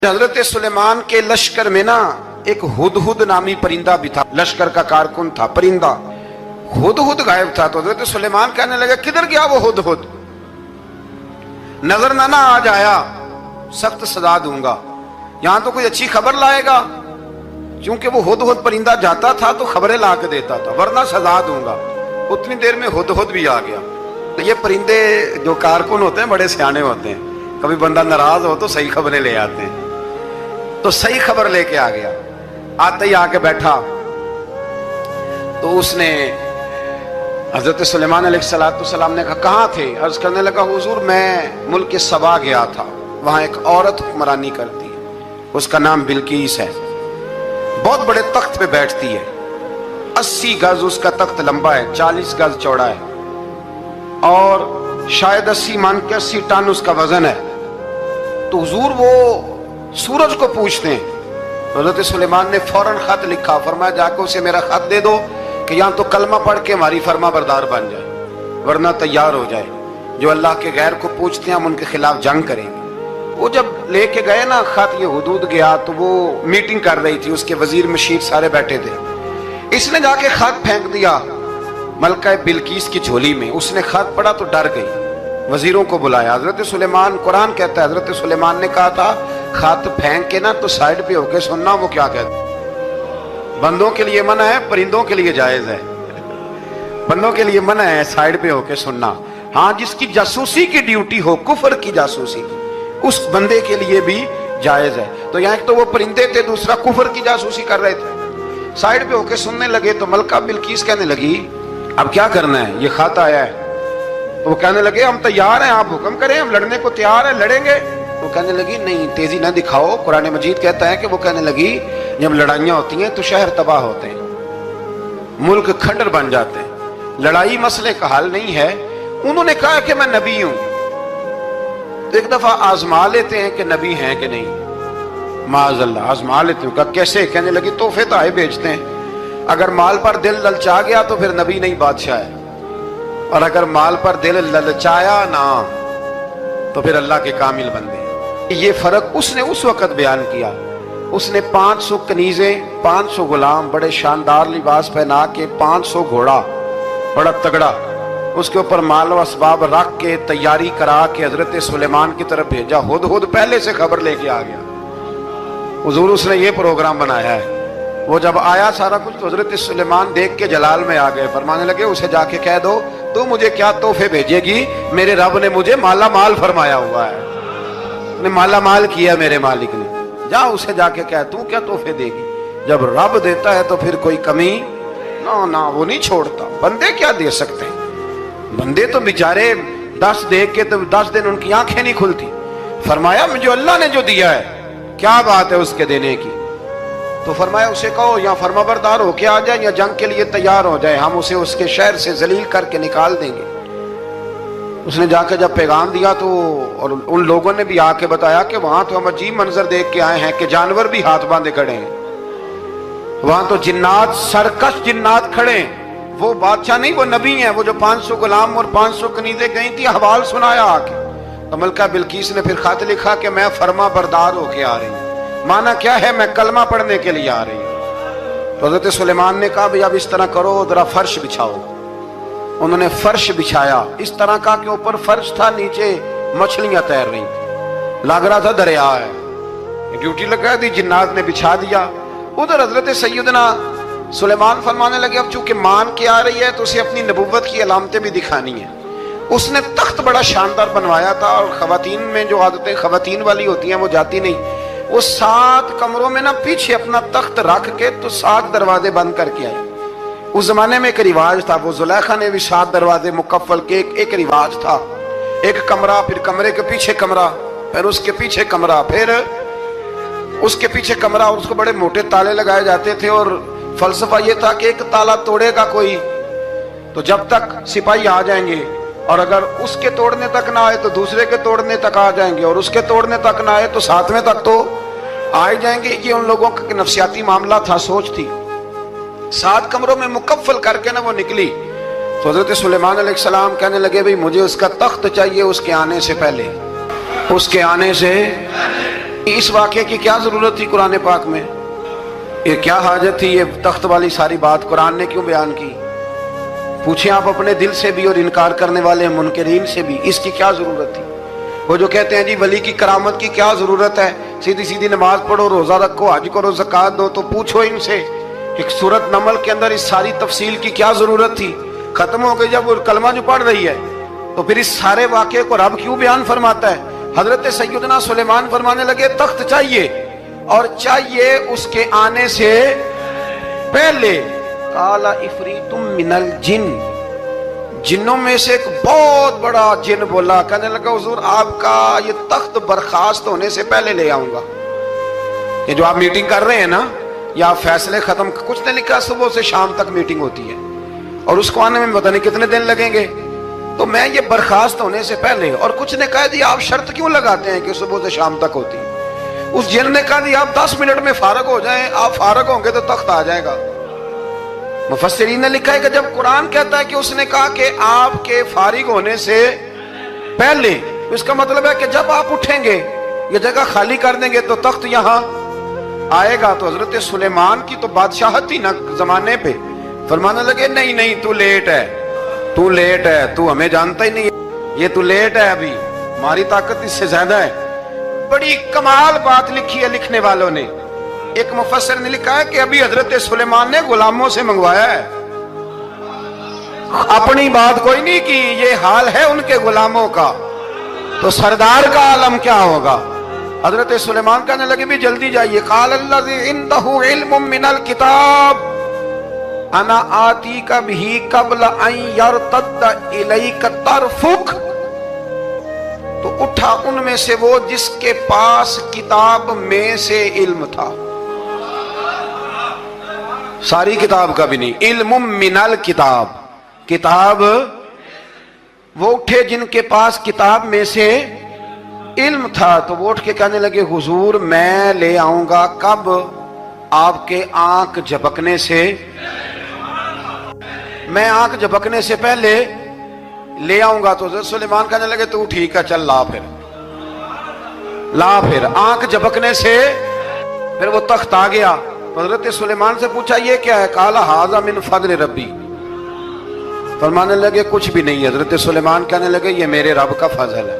हजरत सुलेमान के लश्कर में ना एक हुदहुद नामी परिंदा भी था, लश्कर का कारकुन था। परिंदा हुदहुद गायब था, तो हजरत सुलेमान कहने लगे किधर गया वो हुदहुद, नजर ना आ जाया सख्त सजा दूंगा। यहां तो कोई अच्छी खबर लाएगा, क्योंकि वो हुदहुद परिंदा जाता था तो खबरें ला के देता था, वरना सजा दूंगा। उतनी देर में हुदहुद भी आ गया। तो ये परिंदे जो कारकुन होते हैं बड़े सियाने होते हैं, कभी बंदा नाराज हो तो सही खबरें ले आते हैं। तो सही खबर लेके आ गया, आते ही आके बैठा तो उसने हजरत सुलेमान अलैहिस्सलाम ने कहा कहाँ थे? अर्ज करने लगा हुजूर मैं मुल्क सबा गया था, वहां एक औरत हुक्मरानी करती है, उसका नाम बिल्कीस है, बहुत बड़े तख्त पे बैठती है, 80 गज उसका तख्त लंबा है, 40 गज चौड़ा है और शायद 80 मान के 80 टन उसका वजन है। तो हुजूर वो सूरज को पूछते हैं। हजरत सुलेमान ने फौरन खत लिखा, फरमाया जाकर उसे मेरा खत दे दो कि यहाँ तो कलमा पढ़ के हमारी फरमा बरदार बन जाए, वरना तैयार हो जाए, जो अल्लाह के गैर को पूछते हैं हम उनके खिलाफ जंग करेंगे। वो जब लेके गए ना खत, ये हुदूद गया तो वो मीटिंग कर रही थी, उसके वजीर मशीर सारे बैठे थे। इसने जाके खत फेंक दिया मलका बिल्कीस की झोली में। उसने खत पढ़ा तो डर गई, वजीरों को बुलाया। हजरत सुलेमान, कुरान कहता है हजरत सुलेमान ने कहा था खत फेंक के ना तो साइड पे होके सुनना वो क्या कहता है। बंदों के लिए मना है, परिंदों के लिए जायज है। बंदों के लिए मना है साइड पे होके सुनना। हाँ, जिसकी जासूसी की ड्यूटी हो, कुफर की जासूसी, उस बंदे के लिए भी जायज है। तो यहाँ एक तो वो परिंदे थे, दूसरा कुफर की जासूसी कर रहे थे। साइड पे होके सुनने लगे तो मलका बिल्कीस कहने लगी अब क्या करना है, ये खत आया है। तो वो कहने लगे हम तैयार हैं, आप हुक्म करें, हम लड़ने को तैयार हैं, लड़ेंगे। वो कहने लगी नहीं, तेजी ना दिखाओ। कुरान मजीद कहता है कि वो कहने लगी जब लड़ाइयां होती हैं तो शहर तबाह होते हैं, मुल्क खंडर बन जाते हैं, लड़ाई मसले का हल नहीं है। उन्होंने कहा कि मैं नबी हूं, तो एक दफा आजमा लेते हैं कि नबी हैं कि नहीं। माज़अल्लाह आजमा लेते हैं। कहा कैसे? कहने लगी तोहफे तो आए भेजते हैं, अगर माल पर दिल ललचा गया तो फिर नबी नहीं बादशाह है, और अगर माल पर दिल ललचाया ना तो फिर अल्लाह के कामिल बंदे। ये फर्क उसने उस वक्त बयान किया। उसने 500 कनीजें, 500 गुलाम, बड़े शानदार लिबास पहना के, 500 घोड़ा बड़ा तगड़ा, उसके ऊपर माल व असबाब रख के तैयारी करा के हजरत सुलेमान की तरफ भेजा। हुदहुद पहले से खबर लेके आ गया, हुजूर उसने ये प्रोग्राम बनाया है। वो जब आया सारा कुछ तो हजरत सुलेमान देख के जलाल में आ गए, फरमाने लगे उसे जाके कह दो तू मुझे क्या तोहफे भेजेगी, मेरे रब ने मुझे माला माल फरमाया हुआ है, ने माला माल किया मेरे मालिक ने। जा उसे जाके कह तू क्या तोहफे देगी। जब रब देता है तो फिर कोई कमी ना ना वो नहीं छोड़ता। बंदे क्या दे सकते हैं, बंदे तो बेचारे 10 दे के तो 10 दिन उनकी आंखें नहीं खुलती। फरमाया मुझे अल्लाह ने जो दिया है क्या बात है उसके देने की। तो फरमाया उसे कहो या फरमाबरदार होके आ जाए या जंग के लिए तैयार हो जाए, हम उसे उसके शहर से जलील करके निकाल देंगे। उसने जाकर जब पैगाम दिया तो और उन लोगों ने भी आके बताया कि वहां तो हम अजीब मंजर देख के आए हैं कि जानवर भी हाथ बांधे खड़े हैं, वहां तो जिन्नात, सरकश जिन्नात खड़े हैं। वो बादशाह नहीं, वो नबी हैं। वो जो 500 गुलाम और 500 कनीजें गई थी, हवाल सुनाया आके। तो मलका बिल्कीस ने फिर खत लिखा कि मैं फरमा बरदार होके आ रही हूँ। माना क्या है, मैं कलमा पढ़ने के लिए आ रही हूँ। तो हजरत सुलेमान ने कहा भाई अब इस तरह करो, जरा फर्श बिछाओ। उन्होंने फर्श बिछाया, इस तरह का के ऊपर फर्श था, नीचे मछलियां तैर रही थी, लग रहा था दरिया है। ड्यूटी लगा दी, जिन्नात ने बिछा दिया। उधर हजरत सैयदना सुलेमान फरमाने लगे अब चूंकि मान के आ रही है तो उसे अपनी नबुव्वत की अलामतें भी दिखानी है। उसने तख्त बड़ा शानदार बनवाया था, और खवातीन में जो आदतें खवातीन वाली होती हैं वो जाती नहीं। वो 7 कमरों में ना पीछे अपना तख्त रख के तो 7 दरवाजे बंद करके आए। उस जमाने में एक रिवाज था, वो जुलेखा ने भी 7 दरवाजे मुकफ्फल के एक रिवाज था। एक कमरा, फिर कमरे के पीछे कमरा, फिर उसके पीछे कमरा, फिर उसके पीछे कमरा, और उसको बड़े मोटे ताले लगाए जाते थे। और फलसफा ये था कि एक ताला तोड़ेगा कोई तो जब तक सिपाही आ जाएंगे, और अगर उसके तोड़ने तक ना आए तो दूसरे के तोड़ने तक आ जाएंगे, और उसके तोड़ने तक ना आए तो 7वें तक तो आ ही जाएंगे। ये उन लोगों का नफसियाती मामला था, सोच थी। 7 कमरों में मुकफ्फल करके ना वो निकली। तो हजरत सुलेमान अलैहिस्सलाम कहने लगे भाई मुझे उसका तख्त चाहिए उसके आने से पहले, उसके आने से اس واقعے کی کیا ضرورت تھی قرآن پاک میں؟ یہ کیا حاجت تھی یہ تخت والی ساری بات قرآن نے کیوں بیان کی؟ پوچھیں آپ اپنے دل سے بھی اور انکار کرنے والے منکرین سے بھی، اس کی کیا ضرورت تھی؟ وہ جو کہتے ہیں جی ولی کی کرامت کی کیا ضرورت ہے، سیدھی سیدھی نماز پڑھو، روزہ رکھو، حج کرو، زکوٰۃ دو، تو پوچھو ان سے ایک سورت نمل کے اندر اس ساری تفصیل کی کیا ضرورت تھی؟ ختم ہو گئی جب وہ کلمہ جو پڑھ رہی ہے، تو پھر اس سارے واقعے کو رب کیوں بیان فرماتا ہے؟ حضرت سیدنا سلیمان فرمانے لگے تخت چاہیے، اور چاہیے اس کے آنے سے پہلے۔ قال عفریت من الجن، جنوں میں سے ایک بہت بڑا جن بولا، کہنے لگا حضور آپ کا یہ تخت برخاست ہونے سے پہلے لے آؤں گا۔ یہ جو آپ میٹنگ کر رہے ہیں نا، یا آپ فیصلے ختم، کچھ نے لکھا صبح سے شام تک میٹنگ ہوتی ہے اور اس کو آنے میں پتہ نہیں کتنے دن لگیں گے، تو میں یہ برخاست ہونے سے پہلے، اور کچھ نے کہا جی آپ شرط کیوں لگاتے ہیں کہ صبح سے شام تک ہوتی ہے؟ اس جن نے کہا جی آپ 10 منٹ میں فارغ ہو جائیں، آپ فارغ ہوں گے تو تخت آ جائے گا۔ مفسرین نے لکھا ہے کہ جب قرآن کہتا ہے کہ اس نے کہا کہ آپ کے فارغ ہونے سے پہلے، اس کا مطلب ہے کہ جب آپ اٹھیں گے، یہ جگہ خالی کر دیں گے تو تخت یہاں آئے گا۔ تو حضرت سلیمان کی تو بادشاہت تھی نا زمانے پہ، فرمانے لگے نہیں نہیں تو لیٹ ہے، تو لیٹ ہے، تو ہمیں جانتا ہی نہیں ہے، یہ تو لیٹ ہے، ابھی ہماری طاقت اس سے زیادہ ہے۔ بڑی کمال بات لکھی ہے لکھنے والوں نے۔ ایک مفسر نے لکھا ہے کہ ابھی حضرت سلیمان نے غلاموں سے منگوایا ہے، اپنی بات کوئی نہیں کی، یہ حال ہے ان کے غلاموں کا، تو سردار کا عالم کیا ہوگا؟ حضرت سلیمان کہنے لگے بھی جلدی جائیے۔ قال الذی عنده علم من الکتاب انا آتیک بہ قبل ان یرتد الیک طرفک، تو اٹھا ان میں سے وہ جس کے پاس کتاب میں سے علم تھا، ساری کتاب کا بھی نہیں، علم من الکتاب، کتاب، وہ اٹھے جن کے پاس کتاب میں سے علم تھا، تو وہ اٹھ کے کہنے لگے حضور میں لے آؤں گا، کب؟ آپ کے آنکھ جھپکنے سے، میں آنکھ جھپکنے سے پہلے لے آؤں گا۔ تو حضرت سلیمان کہنے لگے تو ٹھیک ہے چل لا، پھر آنکھ جھپکنے سے پھر وہ تخت آ گیا۔ حضرت سلیمان سے پوچھا یہ کیا ہے؟ قال ھذا من فضل ربی، فرمانے لگے کچھ بھی نہیں۔ حضرت سلیمان کہنے لگے یہ میرے رب کا فضل ہے۔